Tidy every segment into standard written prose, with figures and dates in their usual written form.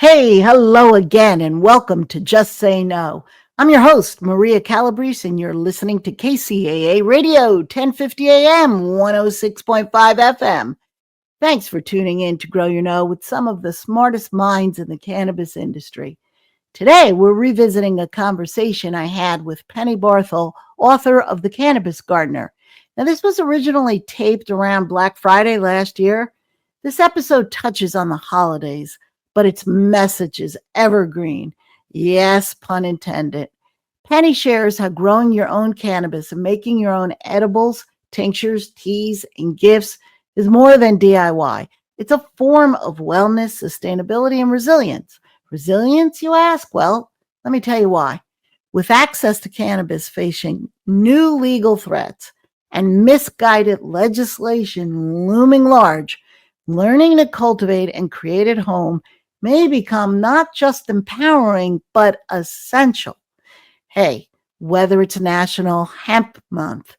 Hey, hello again, and welcome to Just Say No. I'm your host, Maria Calabrese, and you're listening to KCAA Radio, 1050 AM, 106.5 FM. Thanks for tuning in to Grow Your Know with some of the smartest minds in the cannabis industry. Today, we're revisiting a conversation I had with Penny Barthel, author of The Cannabis Gardener. Now, this was originally taped around Black Friday last year. This episode touches on the holidays, but its message is evergreen. Yes, pun intended. Penny shares how growing your own cannabis and making your own edibles, tinctures, teas, and gifts is more than DIY. It's a form of wellness, sustainability, and resilience. Resilience, you ask? Well, let me tell you why. With access to cannabis facing new legal threats and misguided legislation looming large, learning to cultivate and create at home may become not just empowering, but essential. Hey, whether it's National Hemp Month,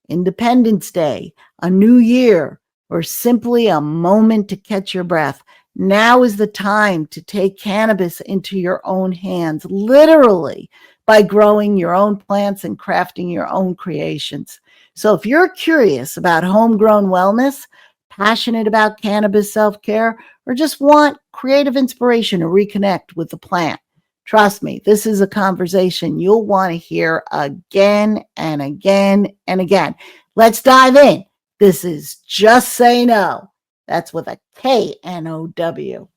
Independence Day, a new year, or simply a moment to catch your breath, now is the time to take cannabis into your own hands, literally, by growing your own plants and crafting your own creations. So if you're curious about homegrown wellness, passionate about cannabis self-care, or just want creative inspiration to reconnect with the plant, trust me, this is a conversation you'll want to hear again and again and again. Let's dive in. This is Just Say No. That's with a K-N-O-W.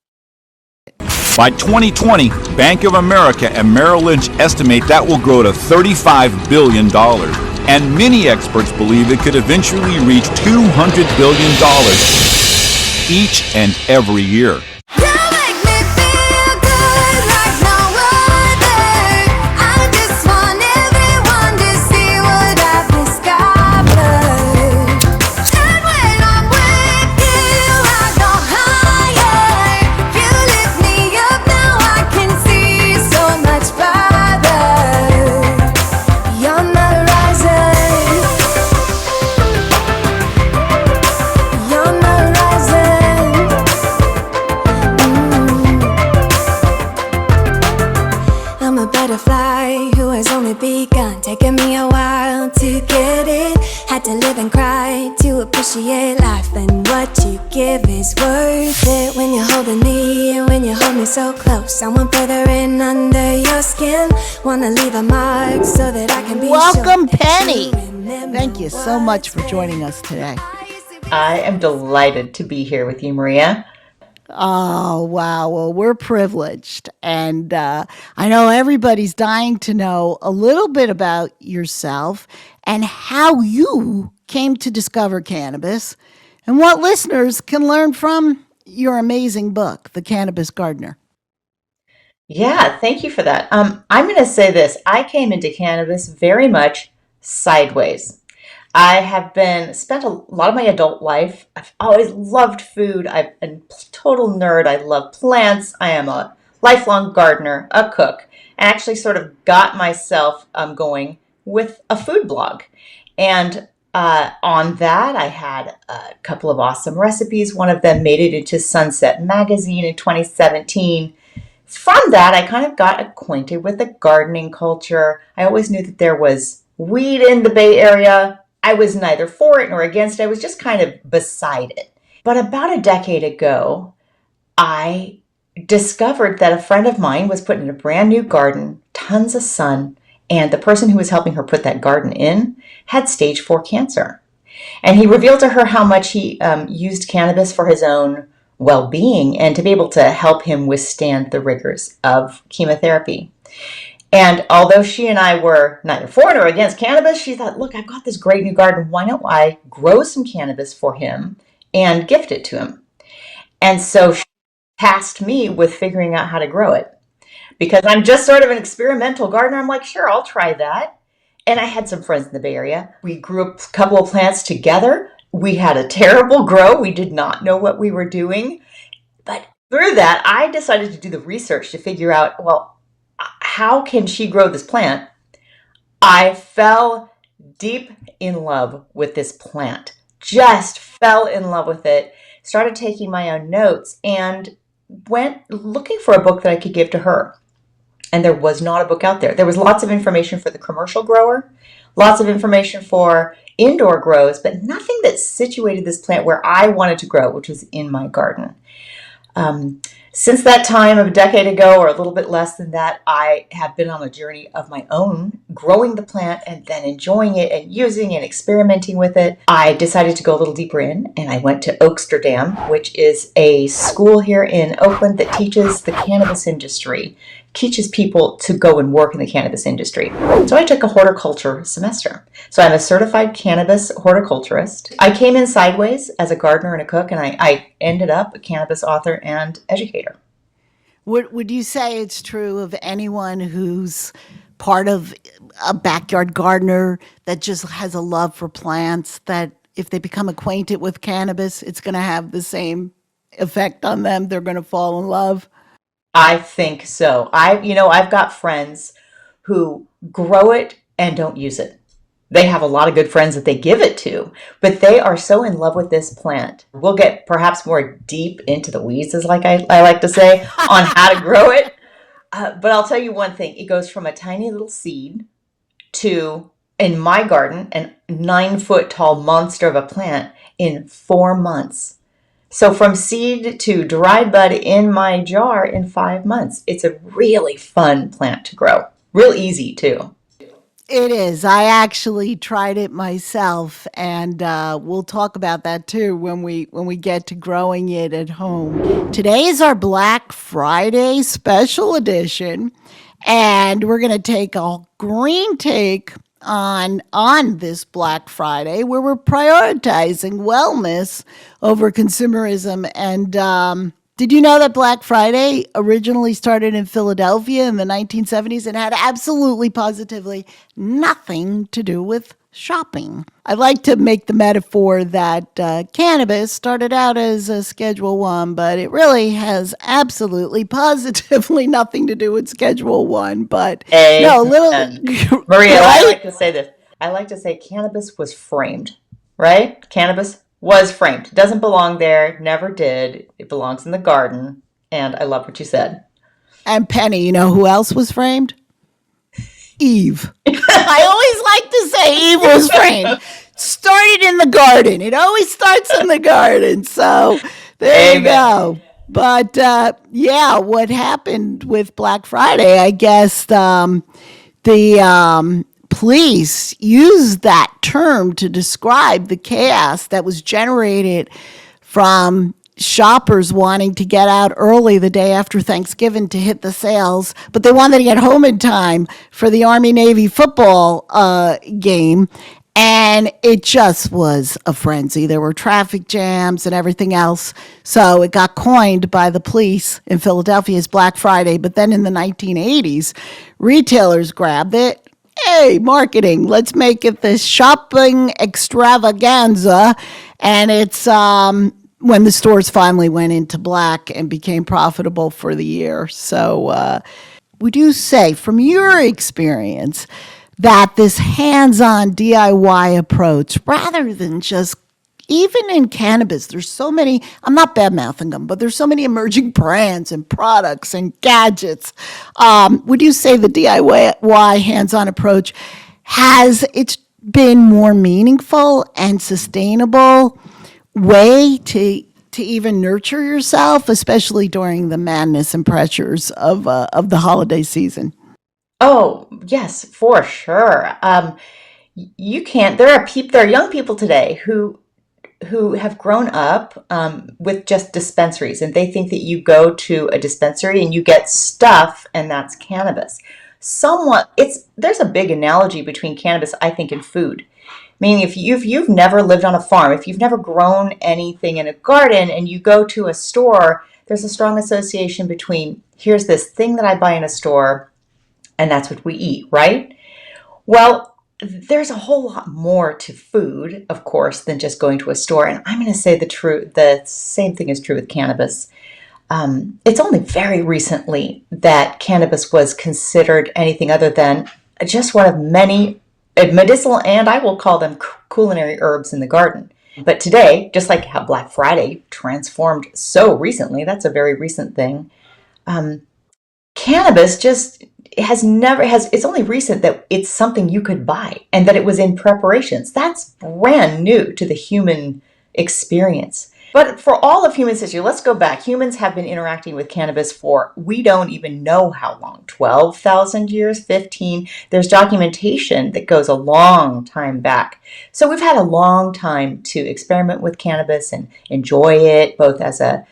By 2020, Bank of America and Merrill Lynch estimate that will grow to $35 billion. And many experts believe it could eventually reach $200 billion each and every year. Taking me a while to get it. Had to live and cry to appreciate life, and what you give is worth it. When you're holding me and when you hold me so close, I want further in under your skin. Wanna leave a mark so that I can be Welcome, sure Penny. Thank you so much for joining us today. I am delighted to be here with you, Maria. Oh, wow. Well, we're privileged. And I know everybody's dying to know a little bit about yourself and how you came to discover cannabis and what listeners can learn from your amazing book, The Cannabis Gardener. Yeah, thank you for that. I'm going to say this. I came into cannabis very much sideways. I have spent a lot of my adult life. I've always loved food. I'm a total nerd. I love plants. I am a lifelong gardener, a cook, and actually sort of got myself going with a food blog. And on that, I had a couple of awesome recipes. One of them made it into Sunset Magazine in 2017. From that, I kind of got acquainted with the gardening culture. I always knew that there was weed in the Bay Area. I was neither for it nor against it. I was just kind of beside it. But about a decade ago, I discovered that a friend of mine was putting in a brand new garden, tons of sun, and the person who was helping her put that garden in had stage 4 cancer. And he revealed to her how much he used cannabis for his own well-being and to be able to help him withstand the rigors of chemotherapy. And although she and I were neither for nor against cannabis, she thought, look, I've got this great new garden. Why don't I grow some cannabis for him and gift it to him? And so she tasked me with figuring out how to grow it. Because I'm just sort of an experimental gardener, I'm like, sure, I'll try that. And I had some friends in the Bay Area. We grew a couple of plants together. We had a terrible grow. We did not know what we were doing. But through that, I decided to do the research to figure out, well, how can she grow this plant? I fell deep in love with this plant. Just fell in love with it. Started taking my own notes. And went looking for a book that I could give to her. And there was not a book out there. There was lots of information for the commercial grower, lots of information for indoor grows, but nothing that situated this plant where I wanted to grow, which was in my garden. Since that time of a decade ago, or a little bit less than that, I have been on a journey of my own, growing the plant and then enjoying it and using and experimenting with it. I decided to go a little deeper in, and I went to Oaksterdam, which is a school here in Oakland that teaches the cannabis industry, teaches people to go and work in the cannabis industry. So I took a horticulture semester. So I'm a certified cannabis horticulturist. I came in sideways as a gardener and a cook, and I ended up a cannabis author and educator. Would you say it's true of anyone who's part of a backyard gardener that just has a love for plants, that if they become acquainted with cannabis, it's going to have the same effect on them? They're going to fall in love? I think so. I've got friends who grow it and don't use it. They have a lot of good friends that they give it to, but they are so in love with this plant. We'll get perhaps more deep into the weeds, as like I like to say, on how to grow it. But I'll tell you one thing. It goes from a tiny little seed to, in my garden, a 9-foot tall monster of a plant in 4 months. So from seed to dried bud in my jar in 5 months. It's a really fun plant to grow. Real easy too. It is. I actually tried it myself, and we'll talk about that too when we get to growing it at home. Today is our Black Friday special edition, and we're going to take a green take on this Black Friday, where we're prioritizing wellness over consumerism. And did you know that Black Friday originally started in Philadelphia in the 1970s and had absolutely positively nothing to do with shopping? I like to make the metaphor that cannabis started out as a Schedule 1, but it really has absolutely positively nothing to do with Schedule 1. But no, little Maria, I right? like to say this. I like to say cannabis was framed, right? Cannabis was framed. It doesn't belong there, never did. It belongs in the garden. And I love what you said. And Penny, you know who else was framed? Eve. I always like to say Eve was framed. Started in the garden. It always starts in the garden. So there you go. But yeah, what happened with Black Friday, I guess the police used that term to describe the chaos that was generated from shoppers wanting to get out early the day after Thanksgiving to hit the sales, but they wanted to get home in time for the Army-Navy football game. And it just was a frenzy. There were traffic jams and everything else. So it got coined by the police in Philadelphia as Black Friday. But then in the 1980s, retailers grabbed it. Hey, marketing, let's make it this shopping extravaganza. And it's when the stores finally went into black and became profitable for the year. So would you say, from your experience, that this hands-on DIY approach, rather than just, even in cannabis, there's so many, I'm not bad-mouthing them, but there's so many emerging brands and products and gadgets. Would you say the DIY hands-on approach it's been more meaningful and sustainable way to even nurture yourself, especially during the madness and pressures of the holiday season? Oh, yes, for sure. You can't. There are young people today who have grown up with just dispensaries, and they think that you go to a dispensary and you get stuff, and that's cannabis. There's a big analogy between cannabis, I think, and food. Meaning, if you've never lived on a farm, if you've never grown anything in a garden, and you go to a store, there's a strong association between, here's this thing that I buy in a store, and that's what we eat, right? Well, there's a whole lot more to food, of course, than just going to a store. And I'm going to say the same thing is true with cannabis. It's only very recently that cannabis was considered anything other than just one of many medicinal, and I will call them culinary herbs in the garden. But today, just like how Black Friday transformed so recently, that's a very recent thing. Cannabis just it's only recent that it's something you could buy and that it was in preparations. That's brand new to the human experience. But for all of human history, let's go back. Humans have been interacting with cannabis for, we don't even know how long, 12,000 years, 15. There's documentation that goes a long time back. So we've had a long time to experiment with cannabis and enjoy it, both as a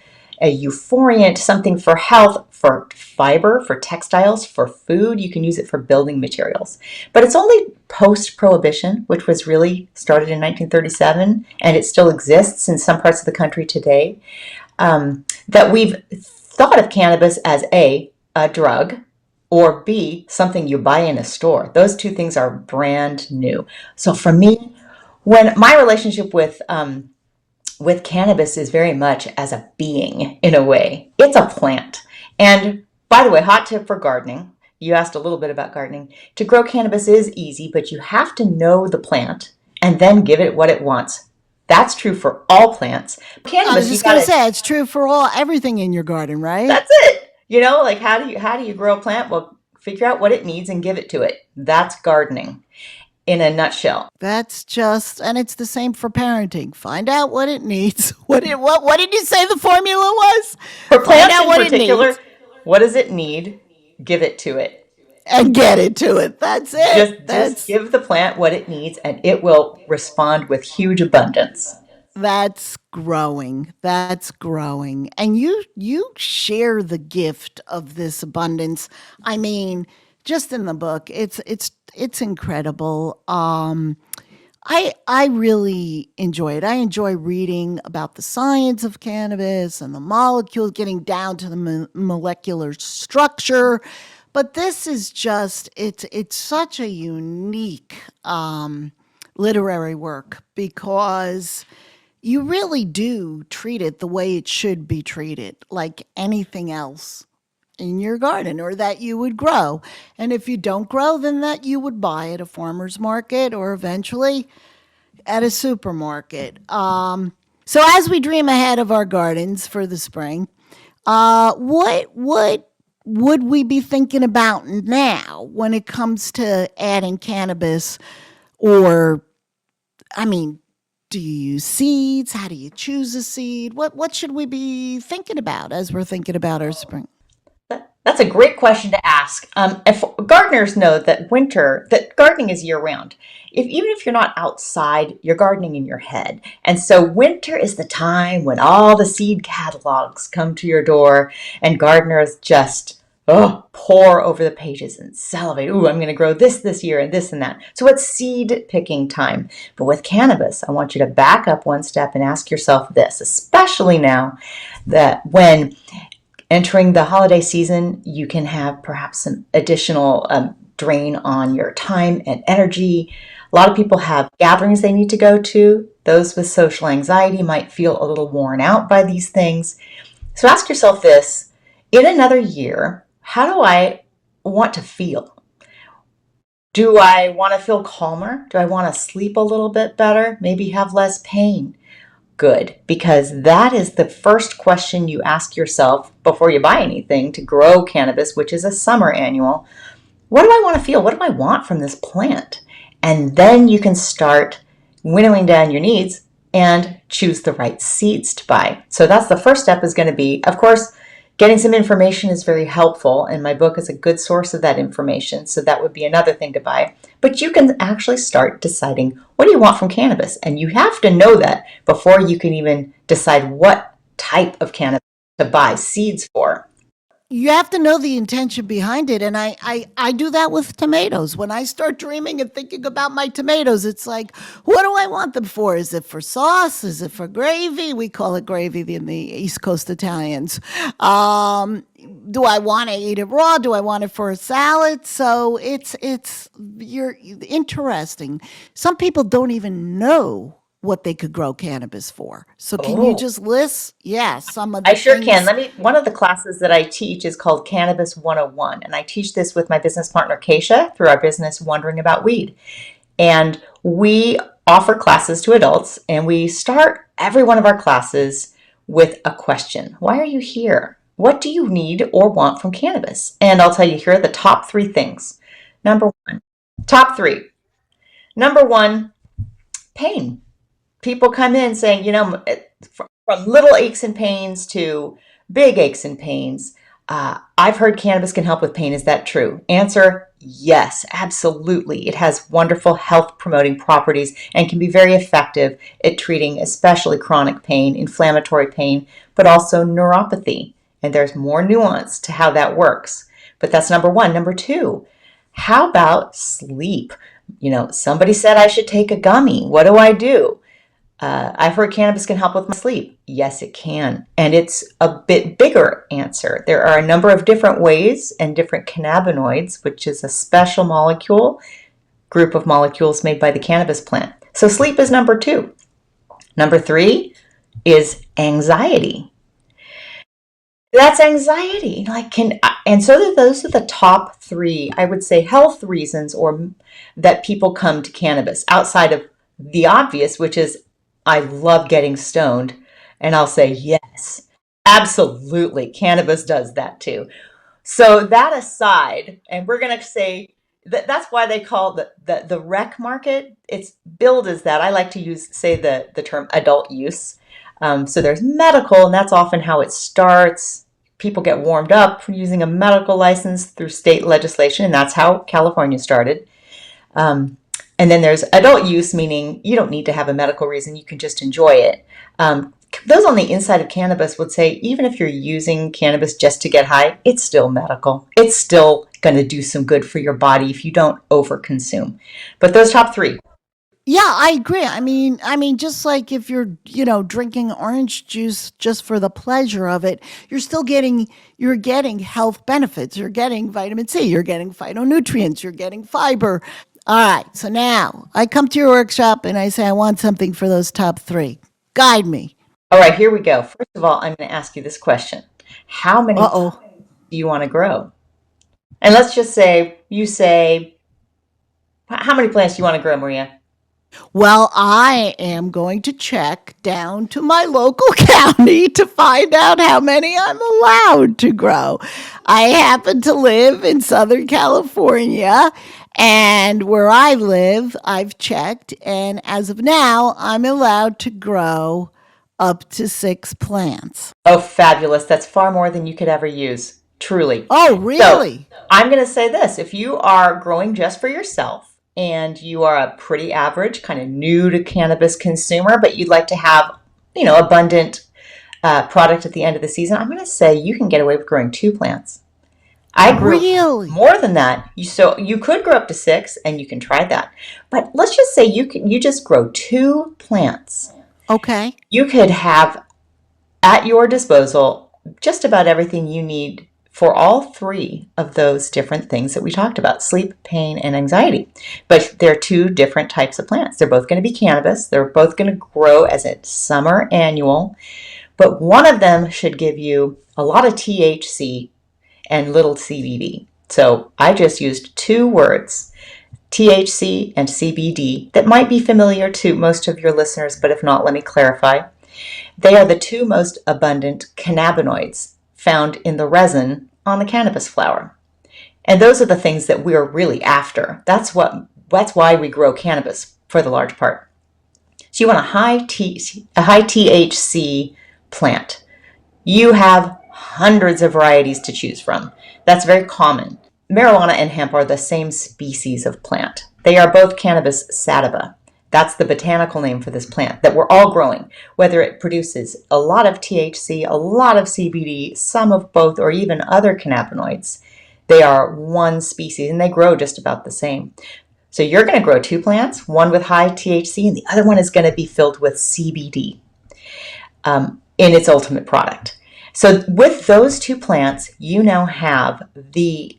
euphoriant, something for health, for fiber, for textiles, for food. You can use it for building materials. But it's only post-prohibition, which was really started in 1937, and it still exists in some parts of the country today, that we've thought of cannabis as A, a drug, or B, something you buy in a store. Those two things are brand new. So for me, when my relationship with cannabis is very much as a being in a way. It's a plant. And by the way, hot tip for gardening. You asked a little bit about gardening. To grow cannabis is easy, but you have to know the plant and then give it what it wants. That's true for all plants. Cannabis, I was just going to say, it's true for everything in your garden, right? That's it. Like how do you grow a plant? Well, figure out what it needs and give it to it. That's gardening. In a nutshell. That's just, and it's the same for parenting. Find out what it needs. What did you say the formula was? For plants in particular, what does it need? Give it to it. And get it to it. That's it. Just give the plant what it needs and it will respond with huge abundance. That's growing. And you share the gift of this abundance. I mean, just in the book, it's incredible. I really enjoy it. I enjoy reading about the science of cannabis and the molecules, getting down to the molecular structure. But this is just, it's such a unique literary work because you really do treat it the way it should be treated, like anything else in your garden or that you would grow. And if you don't grow, then that you would buy at a farmer's market or eventually at a supermarket. So as we dream ahead of our gardens for the spring, what would we be thinking about now when it comes to adding cannabis? Or, I mean, do you use seeds? How do you choose a seed? What should we be thinking about as we're thinking about our spring? That's a great question to ask. If gardeners know that gardening is year round. Even if you're not outside, you're gardening in your head. And so winter is the time when all the seed catalogs come to your door and gardeners just pour over the pages and salivate. Ooh, I'm going to grow this year and this and that. So it's seed picking time. But with cannabis, I want you to back up one step and ask yourself this, especially now that when entering the holiday season, you can have perhaps some additional drain on your time and energy. A lot of people have gatherings they need to go to. Those with social anxiety might feel a little worn out by these things. So ask yourself this, in another year, how do I want to feel? Do I want to feel calmer? Do I want to sleep a little bit better? Maybe have less pain? Good, because that is the first question you ask yourself before you buy anything to grow cannabis, which is a summer annual. What do I want to feel? What do I want from this plant? And then you can start winnowing down your needs and choose the right seeds to buy. So that's the first step is going to be, of course, getting some information is very helpful, and my book is a good source of that information, so that would be another thing to buy. But you can actually start deciding, what do you want from cannabis? And you have to know that before you can even decide what type of cannabis to buy seeds for. You have to know the intention behind it. And I do that with tomatoes. When I start dreaming and thinking about my tomatoes, it's like, what do I want them for? Is it for sauce? Is it for gravy? We call it gravy in the East Coast Italians. Do I want to eat it raw? Do I want it for a salad? So you're interesting. Some people don't even know what they could grow cannabis for. So can you just list? Some of the I sure things. can. One of the classes that I teach is called Cannabis 101. And I teach this with my business partner, Keisha, through our business Wondering About Weed. And we offer classes to adults, and we start every one of our classes with a question. Why are you here? What do you need or want from cannabis? And I'll tell you, here are the top 3 things. Number 1, top 3. Number 1, pain. People come in saying, from little aches and pains to big aches and pains. I've heard cannabis can help with pain. Is that true? Answer, yes, absolutely. It has wonderful health promoting properties and can be very effective at treating especially chronic pain, inflammatory pain, but also neuropathy. And there's more nuance to how that works. But that's number 1. Number 2, how about sleep? Somebody said I should take a gummy. What do I do? I've heard cannabis can help with my sleep. Yes, it can. And it's a bit bigger answer. There are a number of different ways and different cannabinoids, which is a special group of molecules made by the cannabis plant. So sleep is number 2. Number 3 is anxiety. That's anxiety. And so those are the top 3, I would say, health reasons that people come to cannabis outside of the obvious, which is I love getting stoned. And I'll say, yes, absolutely. Cannabis does that too. So that aside, and we're going to say that's why they call the rec market. It's billed as that. I like to say the term adult use. So there's medical, and that's often how it starts. People get warmed up for using a medical license through state legislation, and that's how California started. And then there's adult use, meaning you don't need to have a medical reason. You can just enjoy it. Those on the inside of cannabis would say, even if you're using cannabis just to get high, it's still medical. It's still going to do some good for your body if you don't overconsume. But those top 3. Yeah, I agree. I mean, just like if you're, drinking orange juice just for the pleasure of it, you're getting health benefits. You're getting vitamin C, you're getting phytonutrients, you're getting fiber. All right. So now I come to your workshop and I say, I want something for those top 3. Guide me. All right, here we go. First of all, I'm going to ask you this question. How many plants do you want to grow? And let's just say, how many plants do you want to grow, Maria? Well, I am going to check down to my local county to find out how many I'm allowed to grow. I happen to live in Southern California, and where I live, I've checked, and as of now, I'm allowed to grow up to 6 plants. Oh, fabulous. That's far more than you could ever use. Truly. Oh, really? So, I'm going to say this. If you are growing just for yourself, and you are a pretty average, kind of new to cannabis consumer, but you'd like to have, abundant product at the end of the season, I'm going to say you can get away with growing 2 plants. I grew more than that. So you could grow up to 6, and you can try that. But let's just say you just grow 2 plants. Okay. You could have at your disposal just about everything you need for all 3 of those different things that we talked about: sleep, pain, and anxiety. But they're 2 different types of plants. They're both going to be cannabis. They're both going to grow as a summer annual. But one of them should give you a lot of THC and little CBD. So I just used 2 words, THC and CBD, that might be familiar to most of your listeners, but if not, let me clarify. They are the 2 most abundant cannabinoids found in the resin on the cannabis flower. And those are the things that we're really after. That's why we grow cannabis for the large part. So you want a high THC plant. You have hundreds of varieties to choose from. That's very common. Marijuana and hemp are the same species of plant. They are both cannabis sativa. That's the botanical name for this plant that we're all growing, whether it produces a lot of THC, a lot of CBD, some of both, or even other cannabinoids. They are one species, and they grow just about the same. So you're going to grow 2 plants, one with high THC, and the other one is going to be filled with CBD in its ultimate product. So with those 2 plants, you now have the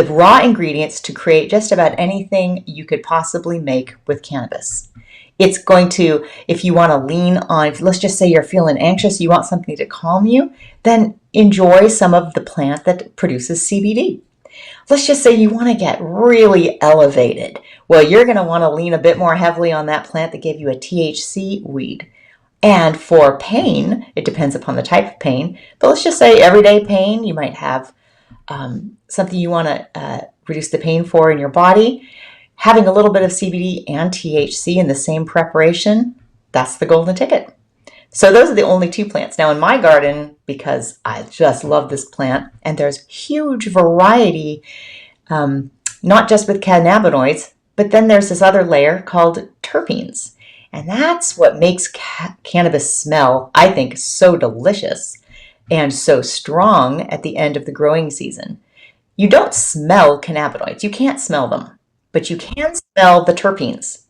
raw ingredients to create just about anything you could possibly make with cannabis. It's going to, if you want to lean on, let's just say you're feeling anxious, you want something to calm you, then enjoy some of the plant that produces CBD. Let's just say you want to get really elevated. Well, you're going to want to lean a bit more heavily on that plant that gave you a THC weed. And for pain, it depends upon the type of pain, but let's just say everyday pain, you might have something you want to reduce the pain for in your body. Having a little bit of CBD and THC in the same preparation, that's the golden ticket. So those are the only two plants. Now in my garden, because I just love this plant, and there's huge variety, not just with cannabinoids, but then there's this other layer called terpenes. And that's what makes cannabis smell, I think, so delicious and so strong at the end of the growing season. You don't smell cannabinoids. You can't smell them, but you can smell the terpenes.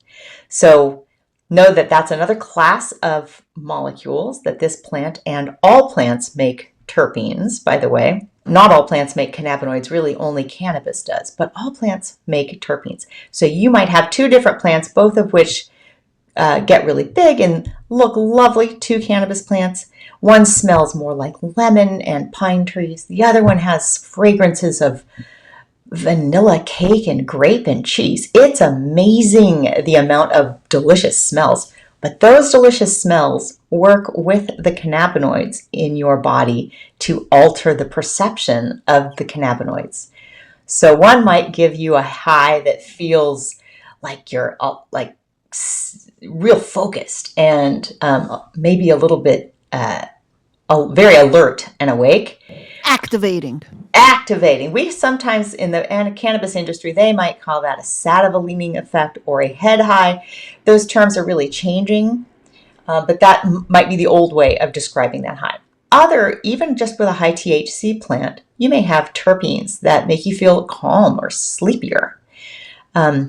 So know that that's another class of molecules that this plant, and all plants make terpenes, by the way. Not all plants make cannabinoids, really only cannabis does, but all plants make terpenes. So you might have two different plants, both of which get really big and look lovely, two cannabis plants. One smells more like lemon and pine trees. The other one has fragrances of vanilla cake and grape and cheese. It's amazing the amount of delicious smells. But those delicious smells work with the cannabinoids in your body to alter the perception of the cannabinoids. So one might give you a high that feels like you're like real focused and maybe a little bit very alert and awake. Activating. We sometimes in the cannabis industry, they might call that a sativa-leaning effect or a head high. Those terms are really changing, but that might be the old way of describing that high. Even just with a high THC plant, you may have terpenes that make you feel calm or sleepier.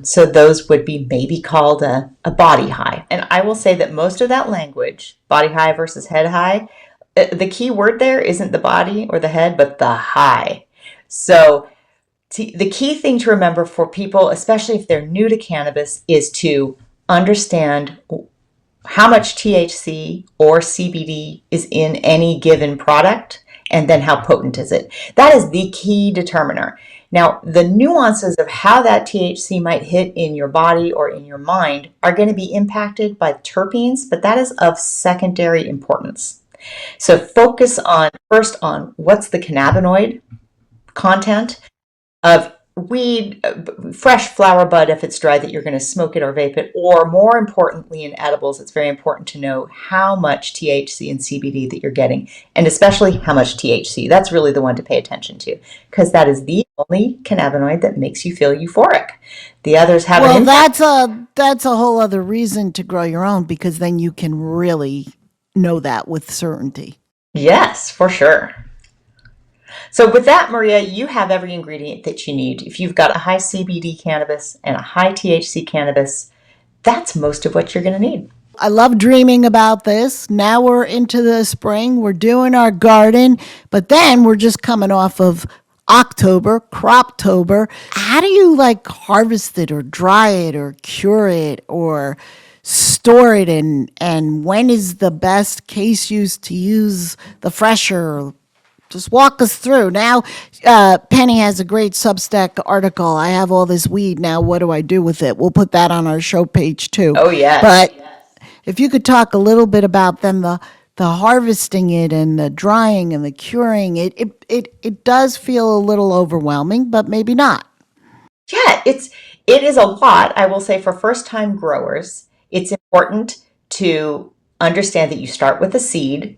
So those would be maybe called a body high. And I will say that most of that language, body high versus head high, the key word there isn't the body or the head, but the high. So the key thing to remember for people, especially if they're new to cannabis, is to understand how much THC or CBD is in any given product, and then how potent is it. That is the key determiner. Now, the nuances of how that THC might hit in your body or in your mind are going to be impacted by terpenes, but that is of secondary importance. So focus first on what's the cannabinoid content of weed, fresh flower bud if it's dry that you're going to smoke it or vape it, or more importantly in edibles, it's very important to know how much THC and CBD that you're getting, and especially how much THC. That's really the one to pay attention to, because that is the only cannabinoid that makes you feel euphoric. The others have an impact. That's a whole other reason to grow your own, because then you can really know that with certainty. Yes, for sure. So with that, Maria, you have every ingredient that you need. If you've got a high CBD cannabis and a high THC cannabis, that's most of what you're going to need. I love dreaming about this. Now we're into the spring. We're doing our garden, but then we're just coming off of October, Croptober. How do you harvest it or dry it or cure it or store it, and when is the best case use to use the fresher? Just walk us through. Now, Penny has a great Substack article. I have all this weed. Now, what do I do with it? We'll put that on our show page too. Oh, yes. But if you could talk a little bit about then the harvesting it and the drying and the curing, it does feel a little overwhelming, but maybe not. Yeah, it is a lot. I will say for first-time growers, it's important to understand that you start with a seed,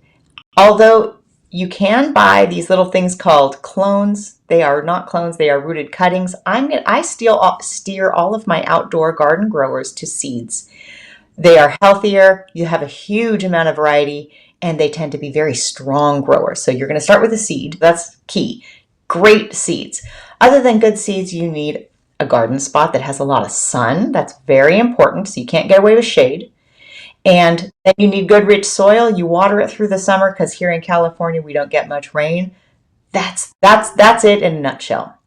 although you can buy these little things called clones. They are not clones, they are rooted cuttings. I steer all of my outdoor garden growers to seeds. They are healthier, you have a huge amount of variety, and they tend to be very strong growers. So you're going to start with a seed. That's key. Great seeds. Other than good seeds, you need a garden spot that has a lot of sun. That's very important, so you can't get away with shade. And then you need good rich soil. You water it through the summer, because here in California we don't get much rain. That's it in a nutshell.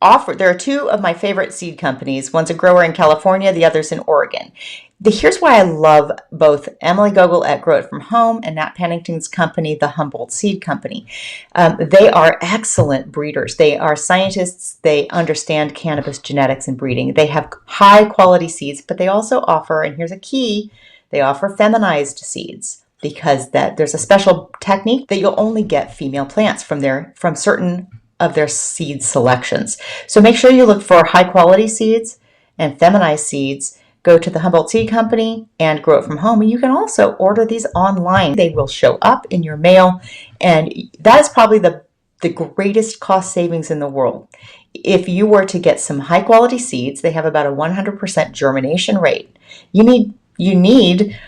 There are two of my favorite seed companies. One's a grower in California, the other's in Oregon. Here's why I love both Emily Gogol at Grow It From Home and Nat Pennington's company, the Humboldt Seed Company. They are excellent breeders. They are scientists. They understand cannabis genetics and breeding. They have high quality seeds, but they also offer, and here's a key, they offer feminized seeds, because there's a special technique that you'll only get female plants from certain of their seed selections. So make sure you look for high quality seeds and feminized seeds. Go to the Humboldt Seed Company and Grow It From Home. And you can also order these online. They will show up in your mail. And that is probably the greatest cost savings in the world. If you were to get some high quality seeds, they have about a 100% germination rate. You need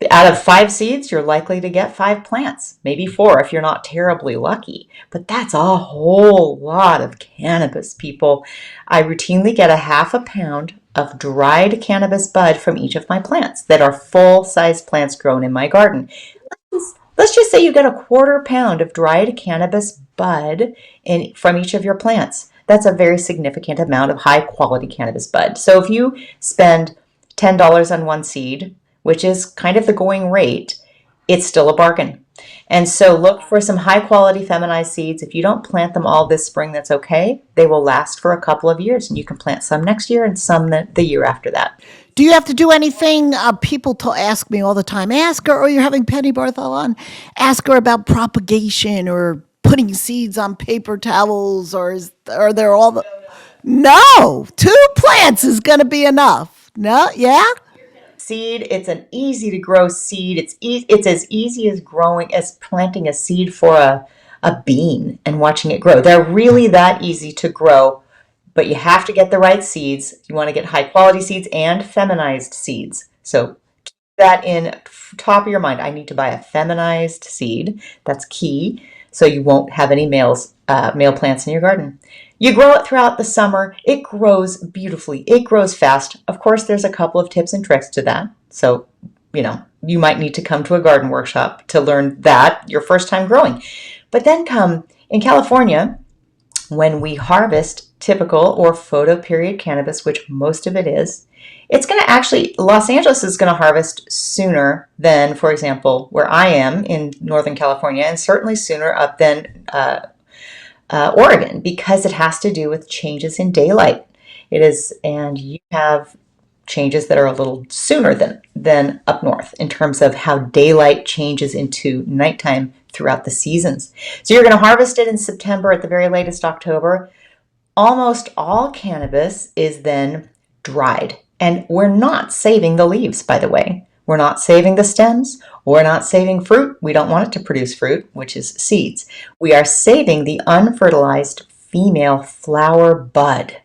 out of 5 seeds, you're likely to get 5 plants, maybe 4 if you're not terribly lucky. But that's a whole lot of cannabis, people. I routinely get a half a pound of dried cannabis bud from each of my plants that are full-size plants grown in my garden. Let's just say you get a quarter pound of dried cannabis bud from each of your plants. That's a very significant amount of high-quality cannabis bud. So if you spend $10 on one seed, which is kind of the going rate, it's still a bargain. And so look for some high quality feminized seeds. If you don't plant them all this spring, that's okay. They will last for a couple of years, and you can plant some next year and some the year after that. Do you have to do anything? People ask me all the time, ask her, or you're having Penny Barthel on, ask her about propagation or putting seeds on paper towels, or are there all the... No, 2 plants is going to be enough. No, yeah? Seed, it's an easy to grow seed. It's as easy as planting a seed for a bean and watching it grow. They're really that easy to grow, but you have to get the right seeds. You want to get high quality seeds and feminized seeds. So keep that in top of your mind. I need to buy a feminized seed. That's key. So you won't have any male plants in your garden. You grow it throughout the summer. It grows beautifully. It grows fast. Of course, there's a couple of tips and tricks to that. So, you might need to come to a garden workshop to learn that your first time growing. But then in California, when we harvest typical or photo period cannabis, which most of it is, it's going to actually, Los Angeles is going to harvest sooner than, for example, where I am in Northern California, and certainly sooner up than Oregon, because it has to do with changes in daylight. It is, and you have changes that are a little sooner than up north in terms of how daylight changes into nighttime throughout the seasons. So you're going to harvest it in September, at the very latest October. Almost all cannabis is then dried. And we're not saving the leaves, by the way. We're not saving the stems. We're not saving fruit. We don't want it to produce fruit, which is seeds. We are saving the unfertilized female flower bud.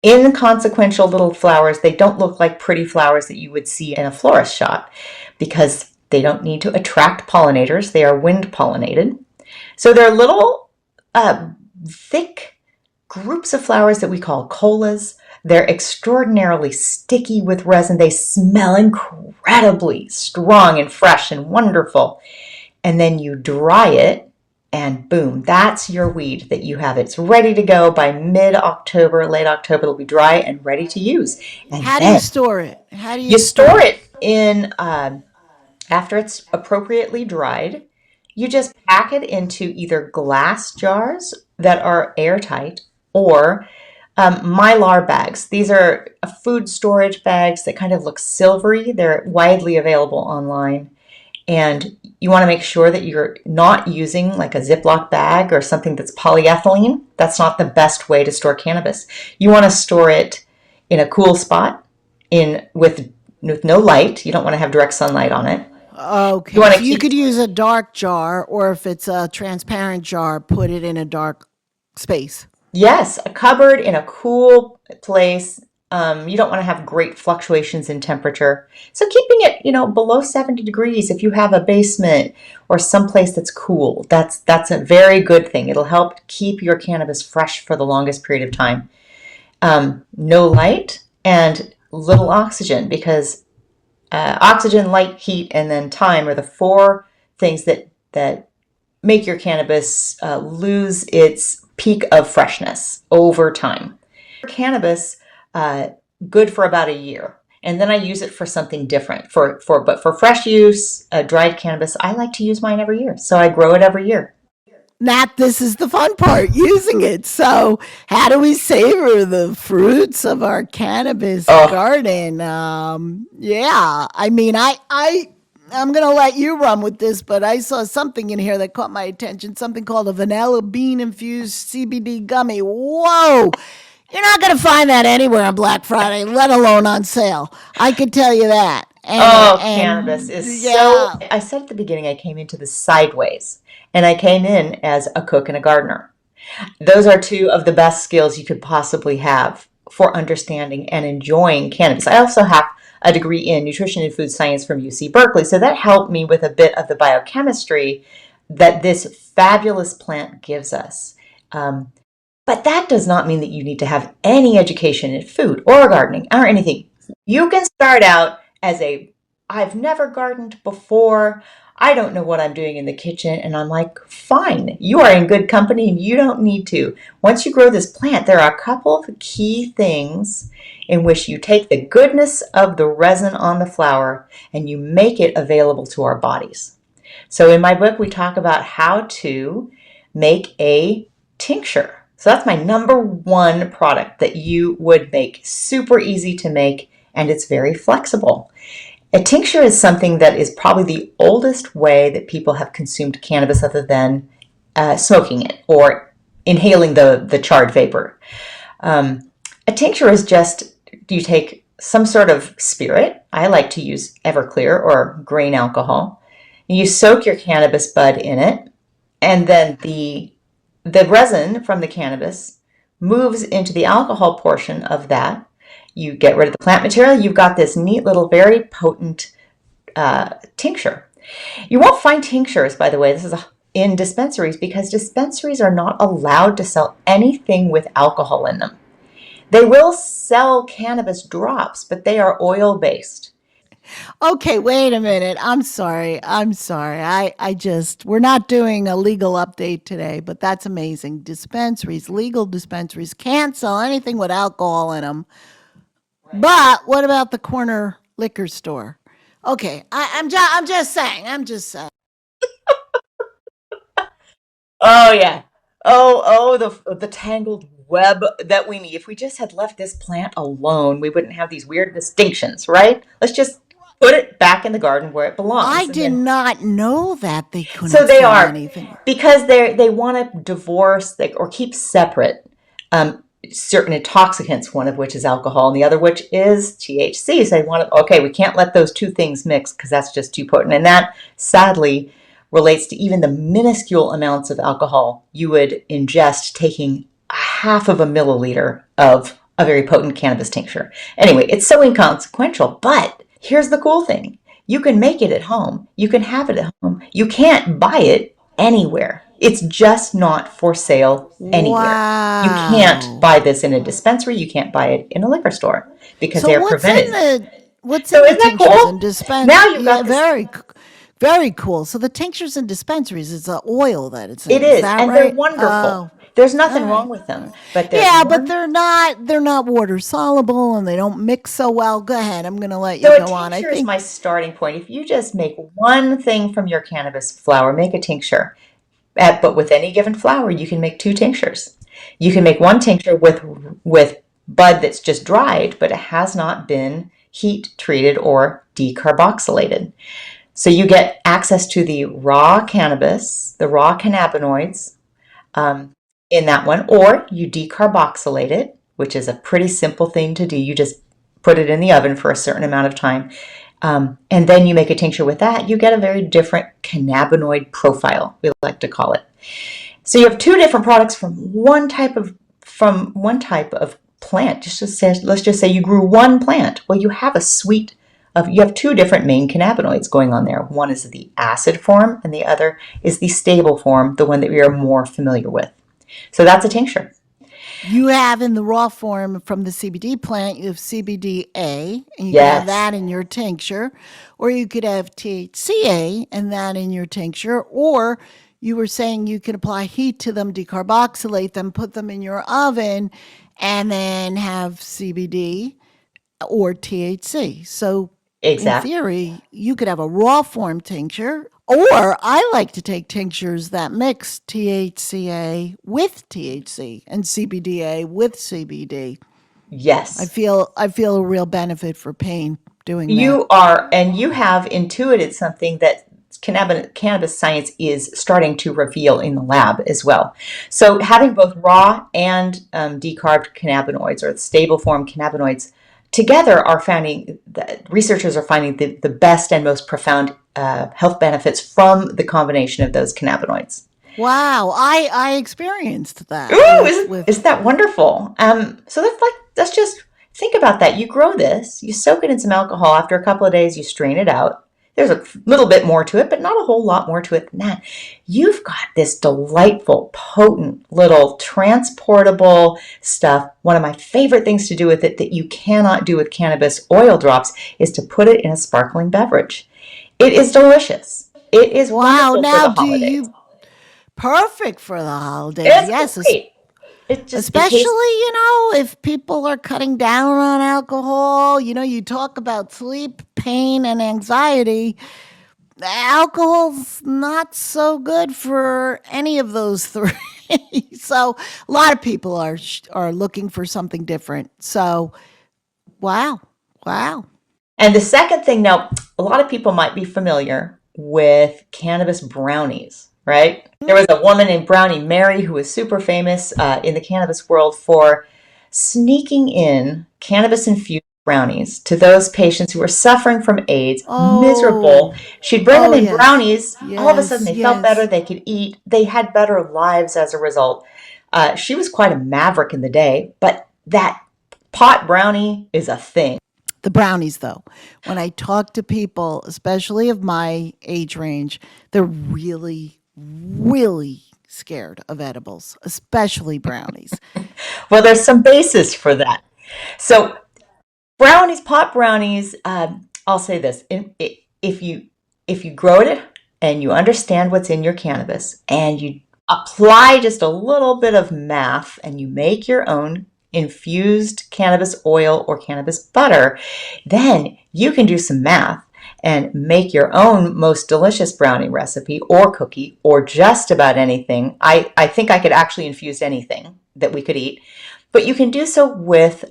Inconsequential little flowers. They don't look like pretty flowers that you would see in a florist shop because they don't need to attract pollinators. They are wind pollinated. So they're little thick groups of flowers that we call colas. They're extraordinarily sticky with resin. They smell incredibly strong and fresh and wonderful. And then you dry it, and boom, that's your weed that you have. It's ready to go by mid-October, late October. It'll be dry and ready to use. And how do you store it? How do you store it in, after it's appropriately dried, you just pack it into either glass jars that are airtight or Mylar bags. These are food storage bags that kind of look silvery. They're widely available online. And you want to make sure that you're not using like a Ziploc bag or something that's polyethylene. That's not the best way to store cannabis. You want to store it in a cool spot with no light. You don't want to have direct sunlight on it. Okay. So you could use a dark jar, or if it's a transparent jar, put it in a dark space. Yes, a cupboard in a cool place. You don't want to have great fluctuations in temperature. So keeping it, below 70 degrees, if you have a basement or someplace that's cool, that's a very good thing. It'll help keep your cannabis fresh for the longest period of time. No light and little oxygen, because oxygen, light, heat, and then time are the 4 things that make your cannabis lose its peak of freshness over time. Cannabis, good for about a year. and then I use it for something different. But for fresh use, dried cannabis, I like to use mine every year. So I grow it every year. Nat, this is the fun part, using it. So, how do we savor the fruits of our cannabis Oh, garden? Yeah, I mean, I'm gonna let you run with this, but I saw something in here that caught my attention. Something called a vanilla bean infused CBD gummy. Whoa! You're not gonna find that anywhere on Black Friday, let alone on sale. I can tell you that. oh, cannabis And is so. yeah. I said at the beginning, I came into this sideways, and I came in as a cook and a gardener. Those are two of the best skills you could possibly have for understanding and enjoying cannabis. I also have a degree in nutrition and food science from UC Berkeley, so that helped me with a bit of the biochemistry that this fabulous plant gives us. Um, but that does not mean that you need to have any education in food or gardening or anything. You can start out as a, I've never gardened before. I don't know what I'm doing in the kitchen. And I'm like, fine, you are in good company and you don't need to. Once you grow this plant, there are a couple of key things in which you take the goodness of the resin on the flower and you make it available to our bodies. So in my book, we talk about how to make a tincture. So that's my number one product that you would make. Super easy to make, and it's very flexible. A tincture is something that is probably the oldest way that people have consumed cannabis other than smoking it or inhaling the charred vapor. A tincture is just, you take some sort of spirit. I like to use Everclear or grain alcohol. You soak your cannabis bud in it, and then the resin from the cannabis moves into the alcohol portion of that. You get rid of the plant material. You've got this neat little, very potent tincture. You won't find tinctures, by the way, in dispensaries because dispensaries are not allowed to sell anything with alcohol in them. They will sell cannabis drops, but they are oil based. Okay, wait a minute. I'm sorry. I'm sorry. We're not doing a legal update today, but that's amazing. Dispensaries, legal dispensaries can't sell anything with alcohol in them. But what about the corner liquor store? Okay, I'm just saying. I'm just saying. Oh yeah. Oh, the tangled web that we need. If we just had left this plant alone, we wouldn't have these weird distinctions, right? Let's just put it back in the garden where it I belongs. And did then not know that they so couldn't they sell are anything. because they want to divorce or keep separate um, certain intoxicants, one of which is alcohol and the other which is THC. So they want to, okay, we can't let those two things mix because that's just too potent. And that sadly relates to even the minuscule amounts of alcohol you would ingest taking half of a milliliter of a very potent cannabis tincture. Anyway, it's so inconsequential, but here's the cool thing. You can make it at home. You can have it at home. You can't buy it anywhere. It's just not for sale anywhere. You can't Wow. buy this in a dispensary. You can't buy it in a liquor store because So they are prevented. what's So in the isn't that tinctures and cool? dispense? Now you've Yeah, got this. very cool. So the tinctures and dispensaries is the oil that it's It in. Is is, that and they're right? wonderful. Oh, There's all nothing wrong right. with them, but they're Yeah, but one. they're not water soluble and they don't mix so well. Go ahead. I'm gonna let you So a go on. I tincture is think my starting point. If you just make one thing from your cannabis flower, make a tincture. But with any given flower, you can make two tinctures. You can make one tincture with bud that's just dried, but it has not been heat treated or decarboxylated. So you get access to the raw cannabis, the raw cannabinoids um, in that one, or you decarboxylate it, which is a pretty simple thing to do. You just put it in the oven for a certain amount of time. And then you make a tincture with that, you get a very different cannabinoid profile, we like to call it. So you have two different products from one type of plant. Let's just say you grew one plant. Well, you have a suite of you have two different main cannabinoids going on there. One is the acid form, and the other is the stable form, the one that we are more familiar with. So that's a tincture. you have in the raw form from the CBD plant, you have CBDA, and you could have Yes. that in your tincture, or you could have THCA and that in your tincture, or you were saying you could apply heat to them, decarboxylate them, put them in your oven, and then have CBD or THC. So in Exactly. theory, you could have a raw form tincture, or I like to take tinctures that mix THCA with THC and CBDA with CBD. Yes. I feel a real benefit for pain doing that. You are, and you have intuited something that cannabis science is starting to reveal in the lab as well. So, having both raw and decarbed cannabinoids or stable form cannabinoids together are finding that researchers are finding the best and most profound health benefits from the combination of those cannabinoids. Wow, I experienced that Ooh, with isn't that wonderful? So let's just think about that. You grow this, you soak it in some alcohol. After a couple of days, you strain it out. There's a little bit more to it, but not a whole lot more to it than that. You've got this delightful, potent, little transportable stuff. One of my favorite things to do with it that you cannot do with cannabis oil drops is to put it in a sparkling beverage. It is delicious. It is wow. wonderful for Now, the do holidays. you perfect for the holidays? It's Yes, great. It especially, tastes. if people are cutting down on alcohol, you talk about sleep, pain, and anxiety. Alcohol's not so good for any of those three. So a lot of people are looking for something different. So wow, wow. And the second thing, now, a lot of people might be familiar with cannabis brownies, right? There was a woman named Brownie Mary who was super famous in the cannabis world for sneaking in cannabis infused brownies to those patients who were suffering from AIDS, miserable. Oh, She'd bring them oh in yes, brownies. All of a sudden, yes, they felt better. yes. They could eat. They had better lives as a result. She was quite a maverick in the day, but that pot brownie is a thing. The brownies, though, when I talk to people, especially of my age range, they're really, really scared of edibles, especially brownies. Well, there's some basis for that. So brownies, pot brownies. I'll say this: if you grow it and you understand what's in your cannabis, and you apply just a little bit of math, and you make your own infused cannabis oil or cannabis butter, then you can do some math and make your own most delicious brownie recipe or cookie or just about anything. I think I could actually infuse anything that we could eat, but you can do so with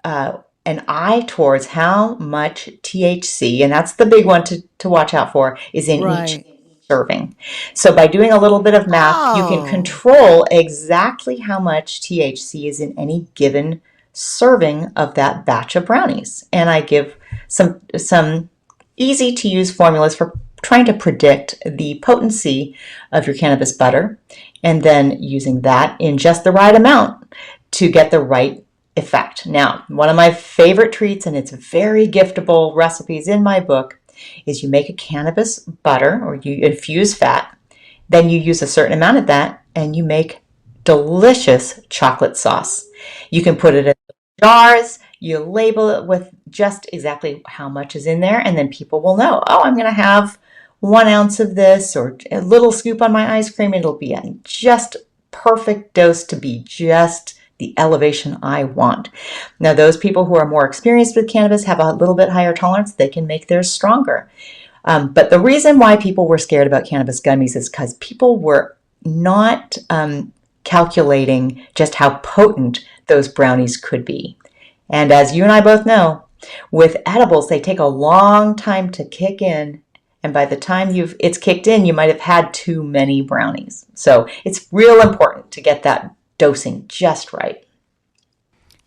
an eye towards how much THC, and that's the big one to watch out for, is in each Right. serving. So by doing a little bit of math, you can Oh, control exactly how much THC is in any given serving of that batch of brownies. And I give some easy to use formulas for trying to predict the potency of your cannabis butter and then using that in just the right amount to get the right effect. Now, one of my favorite treats, and it's very giftable recipes in my book, is you make a cannabis butter or you infuse fat, then you use a certain amount of that and you make delicious chocolate sauce. You can put it in jars, you label it with just exactly how much is in there, and then people will know, oh, I'm going to have 1 ounce of this or a little scoop on my ice cream. It'll be a just perfect dose to be just the elevation I want. Now, those people who are more experienced with cannabis have a little bit higher tolerance. They can make theirs stronger. But the reason why people were scared about cannabis gummies is because people were not calculating just how potent those brownies could be. And as you and I both know, with edibles, they take a long time to kick in. And by the time it's kicked in, you might have had too many brownies. So it's real important to get that dosing just right.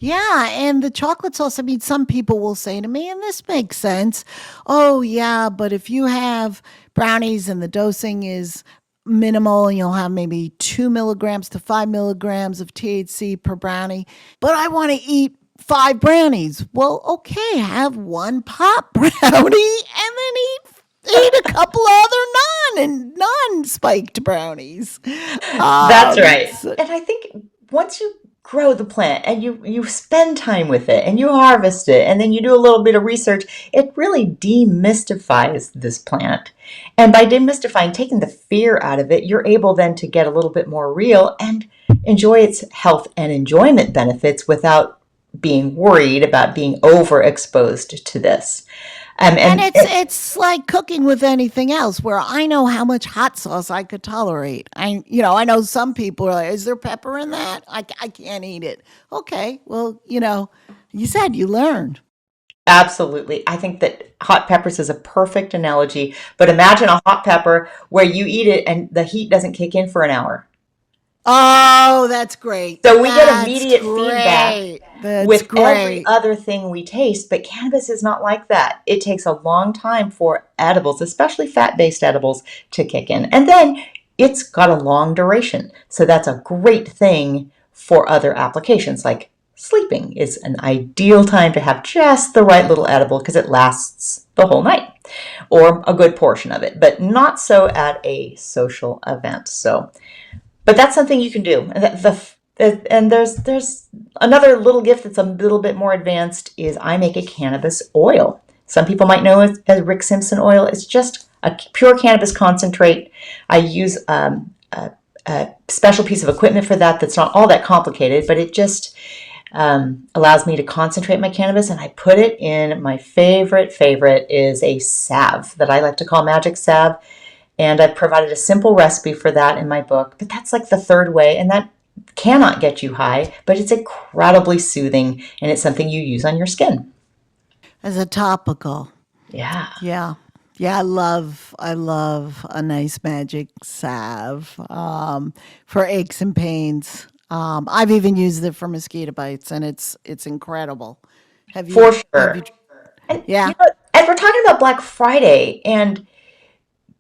yeah. And the chocolate sauce, I mean, some people will say to me, and this makes sense. Oh, yeah. But if you have brownies and the dosing is minimal, and you'll have maybe 2 milligrams to 5 milligrams of THC per brownie, but I want to eat 5 brownies. Well, okay, have one pot brownie and then eat a couple other non-spiked brownies. That's right. So And I think once you grow the plant and you spend time with it and you harvest it and then you do a little bit of research, it really demystifies this plant. And by demystifying, taking the fear out of it, you're able then to get a little bit more real and enjoy its health and enjoyment benefits without being worried about being overexposed to this. And it's like cooking with anything else where I know how much hot sauce I could tolerate. I know some people are like, is there pepper in that? I can't eat it. Okay, well, you said you learned. Absolutely. I think that hot peppers is a perfect analogy, but imagine a hot pepper where you eat it and the heat doesn't kick in for an hour. Oh, that's great. So we get That's immediate feedback great. That's with every great. other thing we taste, but cannabis is not like that. It takes a long time for edibles, especially fat-based edibles, to kick in. And then it's got a long duration. So that's a great thing for other applications, like sleeping is an ideal time to have just the right little edible because it lasts the whole night or a good portion of it, but not so at a social event. So, but that's something you can do. And there's another little gift that's a little bit more advanced is I make a cannabis oil. Some people might know it as Rick Simpson oil. It's just a pure cannabis concentrate. I use a special piece of equipment for that that's not all that complicated, but it just allows me to concentrate my cannabis, and I put it in my favorite is a salve that I like to call magic salve. And I've provided a simple recipe for that in my book, but that's like the third way, and that cannot get you high, but it's incredibly soothing, and it's something you use on your skin. As a topical. Yeah. Yeah. Yeah, I love a nice magic salve for aches and pains. I've even used it for mosquito bites, and it's incredible. Have For you? Have you? sure. And Yeah. as we're talking about Black Friday and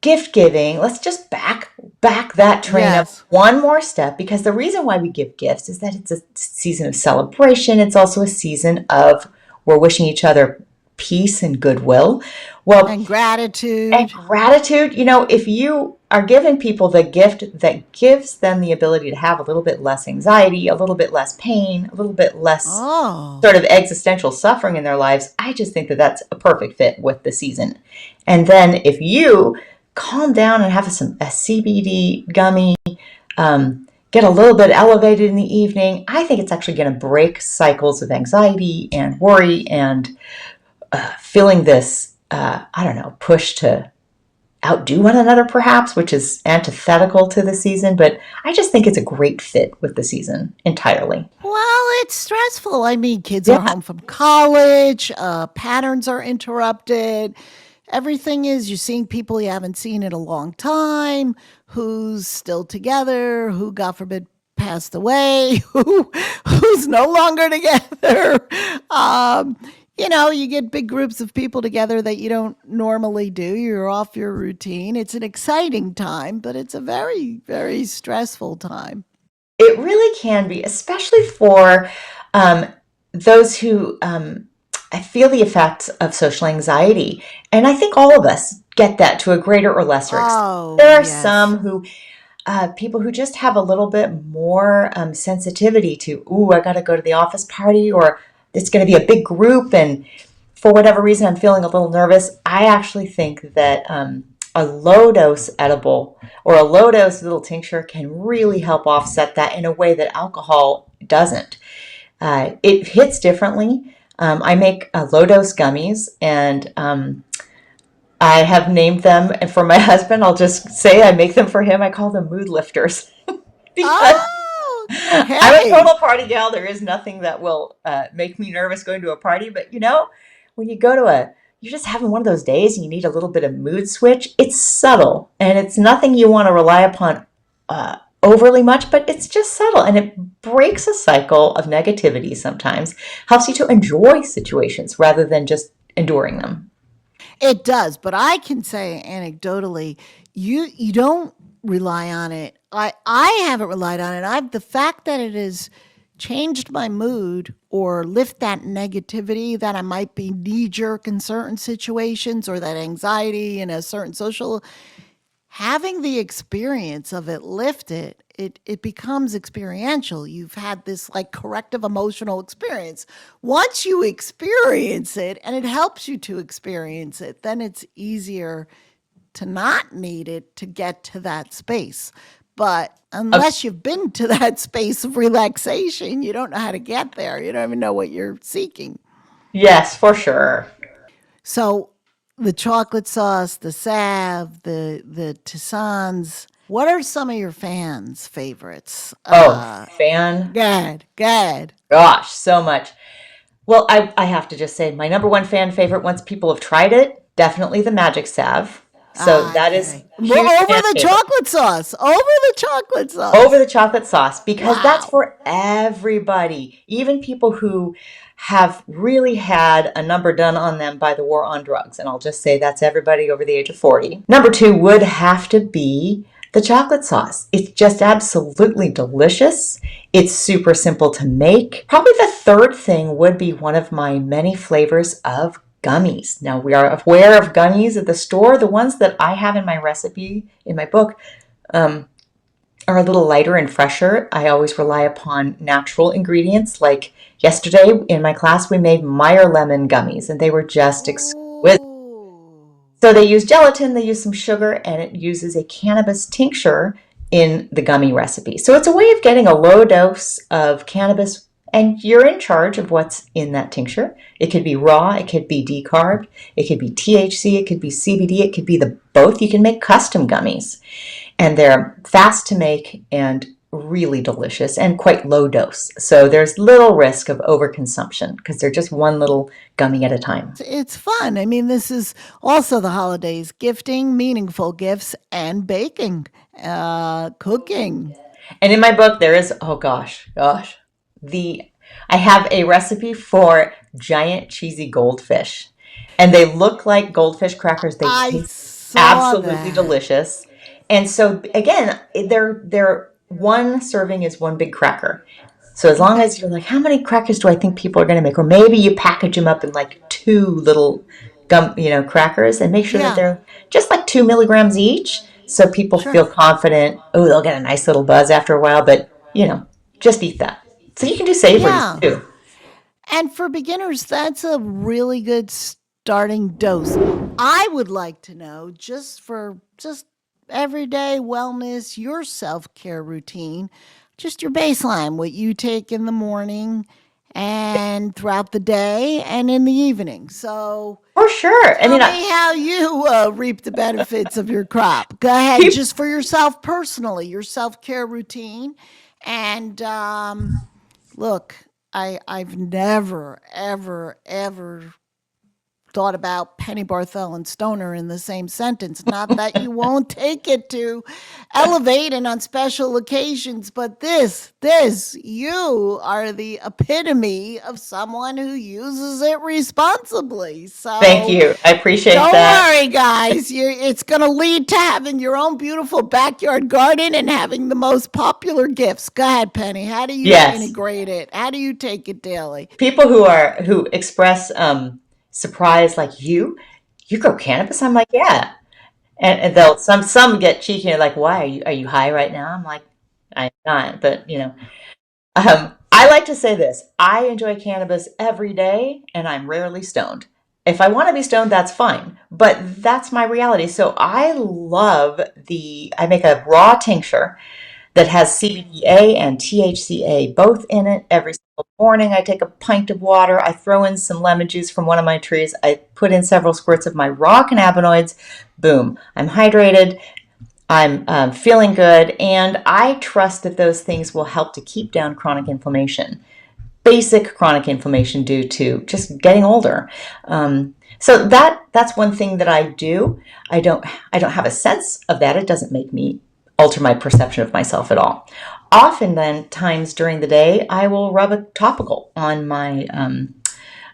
gift giving, let's just back that train up Yes. one more step, because the reason why we give gifts is that it's a season of celebration. It's also a season of we're wishing each other peace and goodwill. Well, And and gratitude. gratitude, if you are giving people the gift that gives them the ability to have a little bit less anxiety, a little bit less pain, a little bit less Oh, sort of existential suffering in their lives, I just think that that's a perfect fit with the season. And then if you calm down and have a CBD gummy, get a little bit elevated in the evening, I think it's actually going to break cycles of anxiety and worry and feeling this, I don't know, push to outdo one another perhaps, which is antithetical to the season. But I just think it's a great fit with the season entirely. well, it's stressful. I mean, kids are Yeah. home from college, patterns are interrupted. Everything is, you're seeing people you haven't seen in a long time, who's still together, who, God forbid, passed away, who's no longer together. Um, you get big groups of people together that you don't normally do. You're off your routine. It's an exciting time, but it's a very, very stressful time. It really can be, especially for um, those who feel the effects of social anxiety. And I think all of us get that to a greater or lesser extent. Oh, There are yes. some people who just have a little bit more sensitivity to, ooh, I got to go to the office party, or it's going to be a big group, and for whatever reason I'm feeling a little nervous. I actually think that a low dose edible or a low dose little tincture can really help offset that in a way that alcohol doesn't. It hits differently. I make low dose gummies, and I have named them, and for my husband, I'll just say I make them for him. I call them mood lifters because Oh, I'm a hey. total party gal. There is nothing that will make me nervous going to a party. But when you go to you're just having one of those days and you need a little bit of mood switch, it's subtle and it's nothing you want to rely upon overly much, but it's just subtle and it breaks a cycle of negativity sometimes, helps you to enjoy situations rather than just enduring them. It does, but I can say anecdotally, you don't rely on it. I haven't relied on it. I've the fact that it has changed my mood or lift that negativity that I might be knee jerk in certain situations or that anxiety in a certain social, having the experience of it lift it becomes experiential. You've had this like corrective emotional experience. Once you experience it and it helps you to experience it, then it's easier to not need it to get to that space. but unless you've been to that space of relaxation, you don't know how to get there. You don't even know what you're seeking. Yes, for sure. So the chocolate sauce, the salve, the tisanes. What are some of your fans' favorites? Good. Gosh, so much. Well, I have to just say my number one fan favorite, once people have tried it, definitely the magic salve. So that is Okay. huge Well, over fan the favorite. chocolate sauce. Over the chocolate sauce. Over the chocolate sauce, because that's Wow. for everybody, even people who have really had a number done on them by the war on drugs. And I'll just say that's everybody over the age of 40. Number two would have to be the chocolate sauce. It's just absolutely delicious. It's super simple to make. Probably the third thing would be one of my many flavors of gummies. Now, we are aware of gummies at the store. The ones that I have in my recipe, in my book, are a little lighter and fresher. I always rely upon natural ingredients. Like yesterday in my class, we made Meyer lemon gummies, and they were just exquisite. Ooh. So they use gelatin, they use some sugar, and it uses a cannabis tincture in the gummy recipe. So it's a way of getting a low dose of cannabis, and you're in charge of what's in that tincture. It could be raw, it could be decarbed, it could be THC, it could be CBD, it could be the both. You can make custom gummies, and they're fast to make and really delicious and quite low dose. So there's little risk of overconsumption because they're just one little gummy at a time. It's fun. I mean, this is also the holidays, gifting, meaningful gifts, and baking, cooking. And in my book, there is, I have a recipe for giant cheesy goldfish. And they look like goldfish crackers. They I taste saw absolutely that. delicious. And so again, they're one serving is one big cracker. So as long as you're like, how many crackers do I think people are going to make? Or maybe you package them up in like two little crackers, and make sure that Yeah, they're just like 2 milligrams each. So people sure. feel confident. Oh, they'll get a nice little buzz after a while, but just eat that. So you can do savories Yeah. too. And for beginners, that's a really good starting dose. I would like to know, just everyday wellness, your self-care routine, just your baseline, what you take in the morning and throughout the day and in the evening. So For sure. I tell mean, me how you reap the benefits of your crop. Go ahead, people, just for yourself personally, your self-care routine. And look, I've never, ever, ever thought about Penny Barthel and Stoner in the same sentence. Not that you won't take it to elevate and on special occasions, but you are the epitome of someone who uses it responsibly. thank So you. I appreciate don't that. worry, guys. It's going to lead to having your own beautiful backyard garden and having the most popular gifts. Go ahead, Penny. How do you Yes. integrate it? How do you take it daily? People who express surprise, like you grow cannabis. I'm like, yeah. And they'll some get cheeky and like, why are you high right now? I'm like, I'm not, but I like to say this. I enjoy cannabis every day, and I'm rarely stoned. If I want to be stoned, that's fine, but that's my reality. So I make a raw tincture that has CBDA and THCA both in it. Every single morning, I take a pint of water. I throw in some lemon juice from one of my trees. I put in several squirts of my raw cannabinoids. Boom, I'm hydrated. I'm feeling good, and I trust that those things will help to keep down chronic inflammation, basic chronic inflammation due to just getting older. So that's one thing that I do. I don't have a sense of that. It doesn't make me alter my perception of myself at all. Often, then times during the day, I will rub a topical on my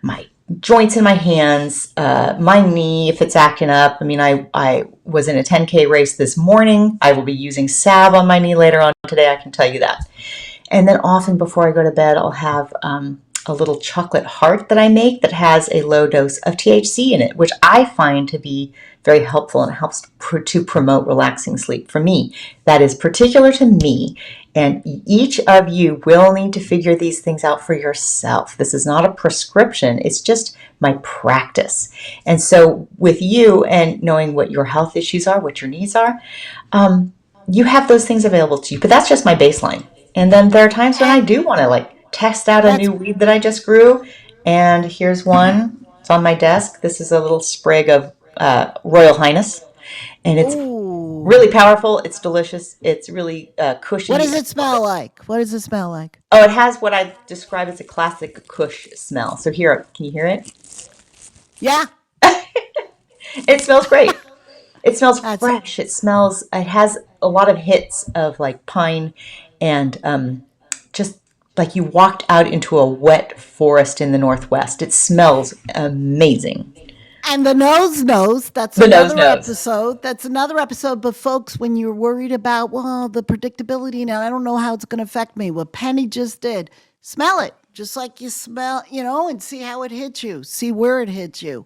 my joints in my hands, my knee if it's acting up. I mean, I was in a 10K race this morning. I will be using salve on my knee later on today. I can tell you that. And then often before I go to bed, I'll have a little chocolate heart that I make that has a low dose of THC in it, which I find to be very helpful and helps to promote relaxing sleep for me. That is particular to me, and each of you will need to figure these things out for yourself. This is not a prescription. It's just my practice. And so with you and knowing what your health issues are, what your needs are, you have those things available to you. But that's just my baseline. And then there are times when I do want to like test out a That's new weed that I just grew. And here's one. It's on my desk. This is a little sprig of Royal Highness, and it's ooh. really powerful. It's delicious. It's really cushy. What does it smell like? What does it smell like? Oh, it has what I describe as a classic Kush smell. So here, can you hear it? Yeah, It smells great. It smells that's fresh. It has a lot of hits of like pine and just like you walked out into a wet forest in the Northwest. It smells amazing. and the nose knows. That's The nose another knows. episode. That's another episode. But folks, when you're worried about, well, the predictability now, I don't know how it's going to affect me. What Penny just did, smell it, just like you smell, and see how it hits you, see where it hits you.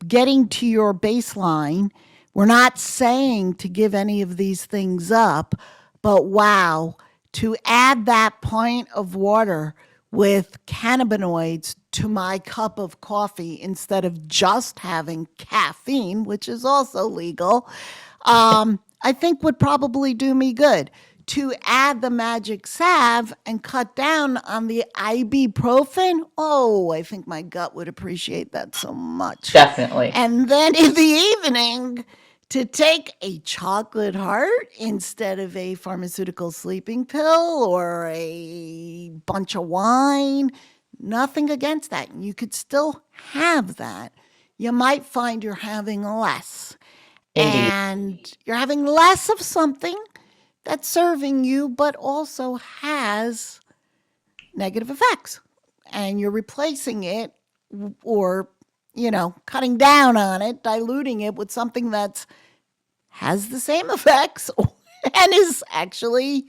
Getting to your baseline, we're not saying to give any of these things up, but wow, to add that pint of water with cannabinoids to my cup of coffee instead of just having caffeine, which is also legal, I think would probably do me good. To add the magic salve and cut down on the ibuprofen, oh, I think my gut would appreciate that so much. Definitely. And then in the evening, to take a chocolate heart instead of a pharmaceutical sleeping pill or a bunch of wine, nothing against that. You could still have that. You might find you're having less. Indeed. And you're having less of something that's serving you, but also has negative effects. And you're replacing it or, cutting down on it, diluting it with something that has the same effects and is actually,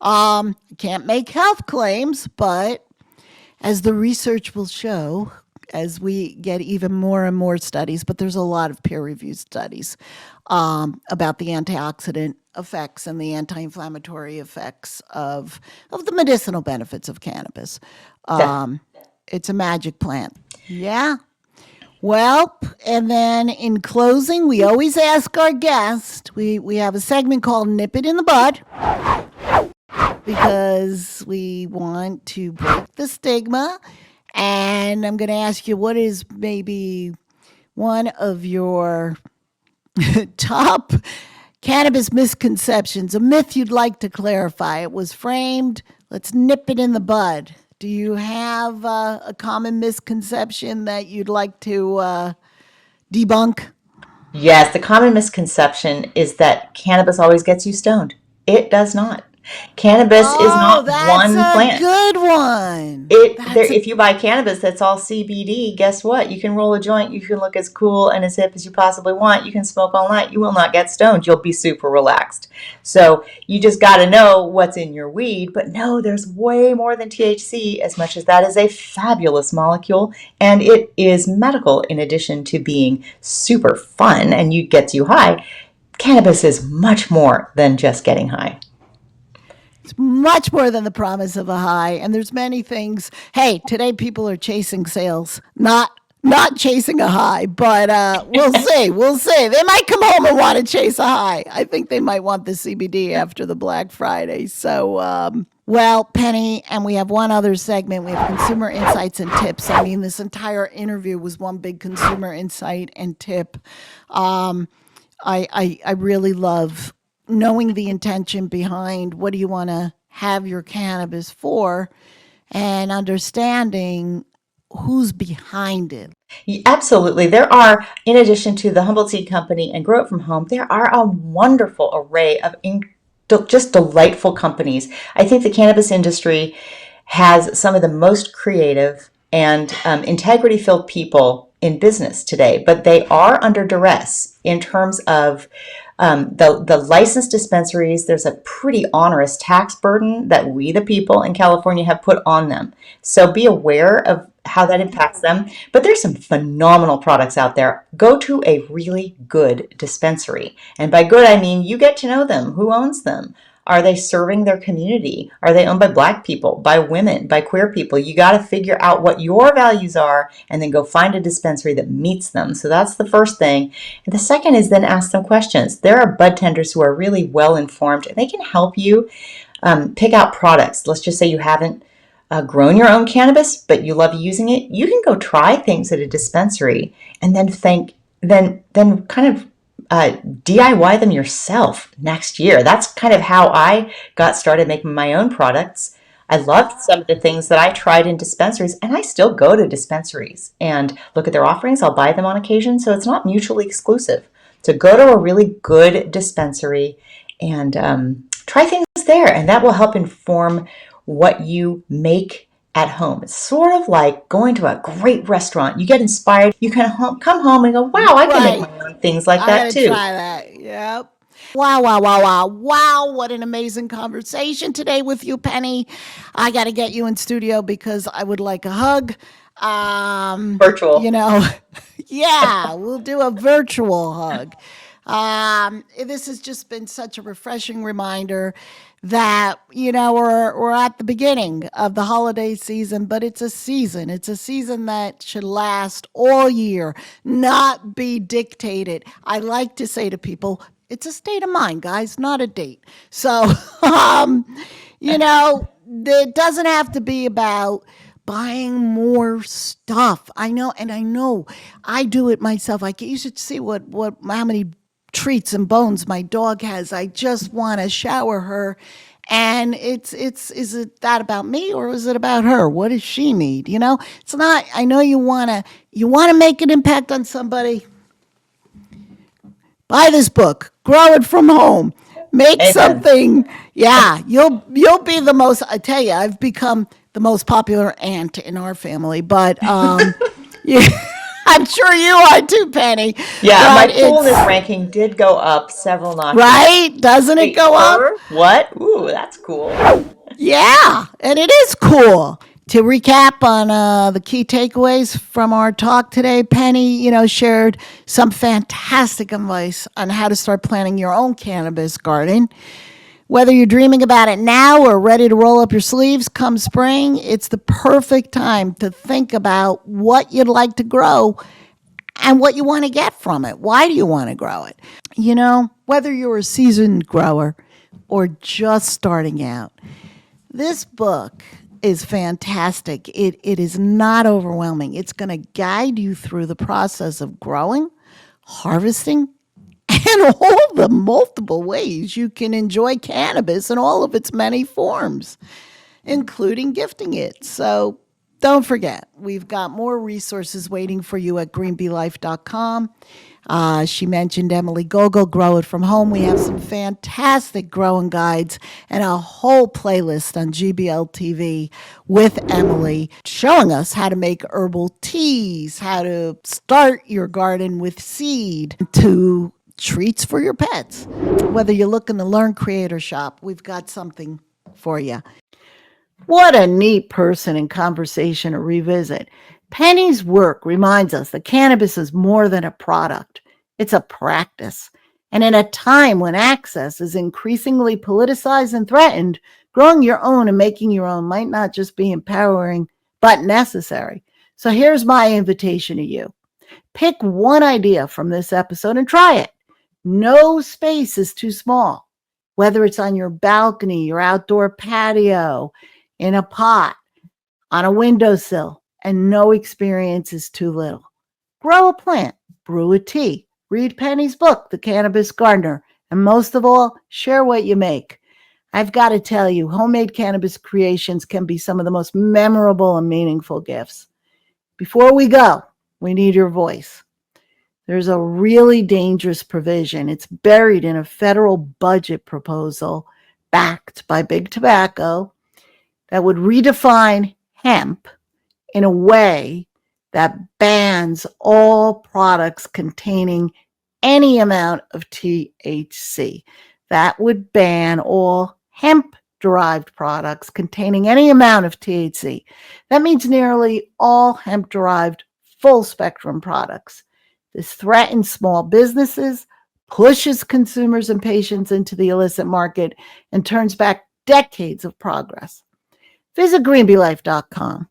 can't make health claims, but as the research will show, as we get even more and more studies, but there's a lot of peer-reviewed studies about the antioxidant effects and the anti-inflammatory effects of the medicinal benefits of cannabis. It's a magic plant. Yeah. Well, and then in closing, we always ask our guest, we have a segment called Nip It in the Bud, because we want to break the stigma. And I'm going to ask you, what is maybe one of your top cannabis misconceptions, a myth you'd like to clarify? It was framed. Let's nip it in the bud. Do you have a common misconception that you'd like to debunk? Yes, the common misconception is that cannabis always gets you stoned. It does not. Cannabis is not one That's a plant. good one. If you buy cannabis that's all CBD, guess what? You can roll a joint. You can look as cool and as hip as you possibly want. You can smoke all night. You will not get stoned. You'll be super relaxed. So you just got to know what's in your weed. But no, there's way more than THC, as much as that is a fabulous molecule. And it is medical in addition to being super fun and gets you high. Cannabis is much more than just getting high. It's much more than the promise of a high, and there's many things. Hey, today people are chasing sales, not chasing a high, but we'll see. We'll see. They might come home and want to chase a high. I think they might want the CBD after the Black Friday. So, well, Penny, and we have one other segment. We have consumer insights and tips. I mean, this entire interview was one big consumer insight and tip. I really love knowing the intention behind what do you want to have your cannabis for and understanding who's behind it. Absolutely. There are, in addition to the Humboldt Seed Company and Grow It From Home, there are a wonderful array of just delightful companies. I think the cannabis industry has some of the most creative and integrity-filled people in business today, but they are under duress in terms of the licensed dispensaries. There's a pretty onerous tax burden that we, the people in California, have put on them. So be aware of how that impacts them. But there's some phenomenal products out there. Go to a really good dispensary. And by good, I mean you get to know them. Who owns them? Are they serving their community? Are they owned by Black people, by women, by queer people? You got to figure out what your values are and then go find a dispensary that meets them. So that's the first thing. And the second is then ask them questions. There are bud tenders who are really well informed and they can help you pick out products. Let's just say you haven't grown your own cannabis, but you love using it. You can go try things at a dispensary and then kind of DIY them yourself next year. That's kind of how I got started making my own products. I loved some of the things that I tried in dispensaries, and I still go to dispensaries and look at their offerings. I'll buy them on occasion, so it's not mutually exclusive. So go to a really good dispensary and try things there, and that will help inform what you make at home. It's sort of like going to a great restaurant. You get inspired. You can come home and go, wow, I can make my own things like that too. Try that. Yep. Wow, wow, wow, wow, wow. What an amazing conversation today with you, Penny. I got to get you in studio because I would like a hug. Virtual. Yeah, we'll do a virtual hug. This has just been such a refreshing reminder that, we're at the beginning of the holiday season, but it's a season. It's a season that should last all year, not be dictated. I like to say to people, it's a state of mind, guys, not a date. So, it doesn't have to be about buying more stuff. I know I do it myself. You should see how many treats and bones my dog has. I just want to shower her. And is it that about me or is it about her? What does she need? It's not. I know you want to make an impact on somebody. Buy this book, Grow It From Home. Make Amen. Something. Yeah, you'll be the most. I tell you, I've become the most popular aunt in our family. But yeah, I'm sure you are too, Penny. Yeah, my coolness ranking did go up several notches. Right? Doesn't it go up? What? Ooh, that's cool. Yeah, and it is cool. To recap on the key takeaways from our talk today, Penny, shared some fantastic advice on how to start planting your own cannabis garden. Whether you're dreaming about it now or ready to roll up your sleeves come spring, it's the perfect time to think about what you'd like to grow and what you want to get from it. Why do you want to grow it? Whether you're a seasoned grower or just starting out, this book is fantastic. It is not overwhelming. It's going to guide you through the process of growing, harvesting, and all the multiple ways you can enjoy cannabis in all of its many forms, including gifting it. So don't forget, we've got more resources waiting for you at greenbeelife.com. She mentioned Emily Gogol, Grow It From Home. We have some fantastic growing guides and a whole playlist on GBL TV with Emily showing us how to make herbal teas, how to start your garden with seed, to treats for your pets. Whether you're looking to learn, create, or shop, we've got something for you. What a neat person and conversation to revisit. Penny's work reminds us that cannabis is more than a product. It's a practice. And in a time when access is increasingly politicized and threatened, growing your own and making your own might not just be empowering, but necessary. So here's my invitation to you. Pick one idea from this episode and try it. No space is too small. Whether it's on your balcony, your outdoor patio, in a pot, on a windowsill, and no experience is too little. Grow a plant, brew a tea, read Penny's book, The Cannabis Gardener, and most of all, share what you make. I've got to tell you, homemade cannabis creations can be some of the most memorable and meaningful gifts. Before we go, we need your voice. There's a really dangerous provision. It's buried in a federal budget proposal backed by Big Tobacco that would redefine hemp in a way that bans all products containing any amount of THC. That would ban all hemp-derived products containing any amount of THC. That means nearly all hemp-derived full-spectrum products. This threatens small businesses, pushes consumers and patients into the illicit market, and turns back decades of progress. Visit greenbeelife.com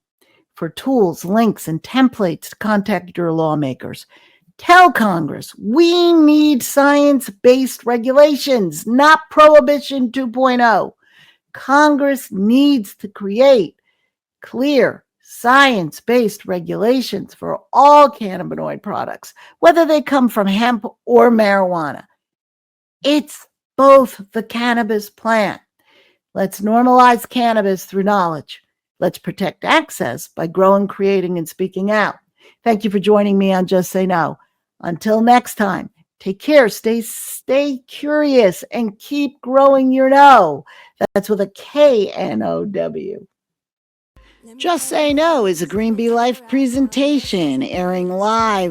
for tools, links, and templates to contact your lawmakers. Tell Congress we need science-based regulations, not Prohibition 2.0. Congress needs to create clear, science-based regulations for all cannabinoid products, whether they come from hemp or marijuana. It's both the cannabis plant. Let's normalize cannabis through knowledge. Let's protect access by growing, creating, and speaking out. Thank you for joining me on Just Say No. Until next time, take care, stay curious, and keep growing your know. That's with a KNOW. Just Say No is a Green Bee Life presentation airing live